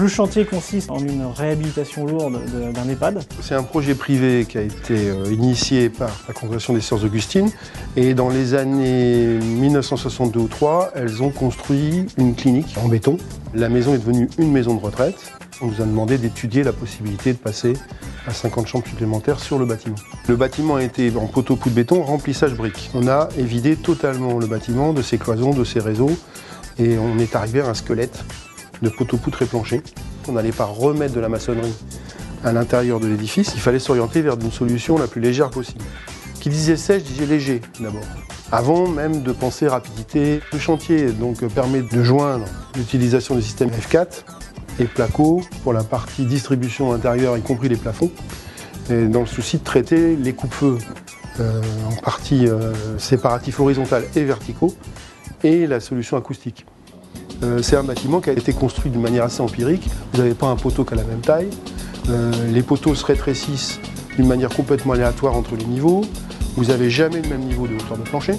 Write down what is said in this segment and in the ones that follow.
le chantier consiste en une réhabilitation lourde d'un EHPAD. C'est un projet privé qui a été initié par la Congrégation des Sœurs Augustines et dans les années 1962 ou 3, elles ont construit une clinique en béton. La maison est devenue une maison de retraite. On nous a demandé d'étudier la possibilité de passer à 50 chambres supplémentaires sur le bâtiment. Le bâtiment a été en poteau-poutre béton, remplissage briques. On a évidé totalement le bâtiment de ses cloisons, de ses réseaux et on est arrivé à un squelette de poteau-poutre et plancher. On n'allait pas remettre de la maçonnerie à l'intérieur de l'édifice, il fallait s'orienter vers une solution la plus légère possible. Qui disait sèche, disait léger d'abord. Avant même de penser rapidité, le chantier donc permet de joindre l'utilisation du système F4 et placo pour la partie distribution intérieure, y compris les plafonds, et dans le souci de traiter les coupe-feux en partie séparatifs horizontales et verticaux, et la solution acoustique. C'est un bâtiment qui a été construit d'une manière assez empirique. Vous n'avez pas un poteau qui a la même taille. Les poteaux se rétrécissent d'une manière complètement aléatoire entre les niveaux. Vous n'avez jamais le même niveau de hauteur de plancher.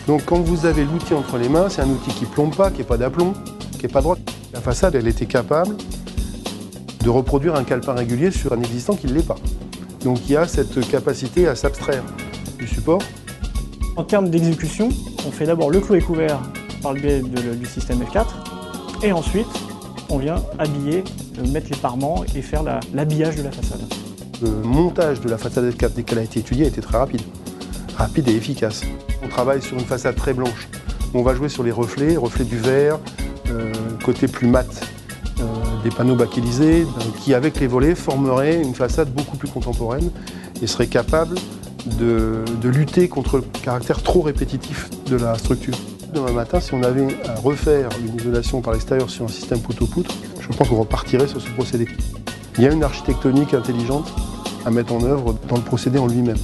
Donc quand vous avez l'outil entre les mains, c'est un outil qui ne plombe pas, qui n'est pas d'aplomb, qui n'est pas droit. La façade, elle était capable de reproduire un calepin régulier sur un existant qui ne l'est pas. Donc il y a cette capacité à s'abstraire du support. En termes d'exécution, on fait d'abord le clos et couvert par le biais du système F4 et ensuite on vient habiller, mettre les parements et faire l'habillage de la façade. Le montage de la façade F4 dès qu'elle a été étudiée a été très rapide et efficace. On travaille sur une façade très blanche. On va jouer sur les reflets du verre, côté plus mat des panneaux bakélisés qui avec les volets formeraient une façade beaucoup plus contemporaine et serait capable de lutter contre le caractère trop répétitif de la structure. Demain matin, si on avait à refaire une isolation par l'extérieur sur un système poteau-poutre, je pense qu'on repartirait sur ce procédé. Il y a une architectonique intelligente à mettre en œuvre dans le procédé en lui-même.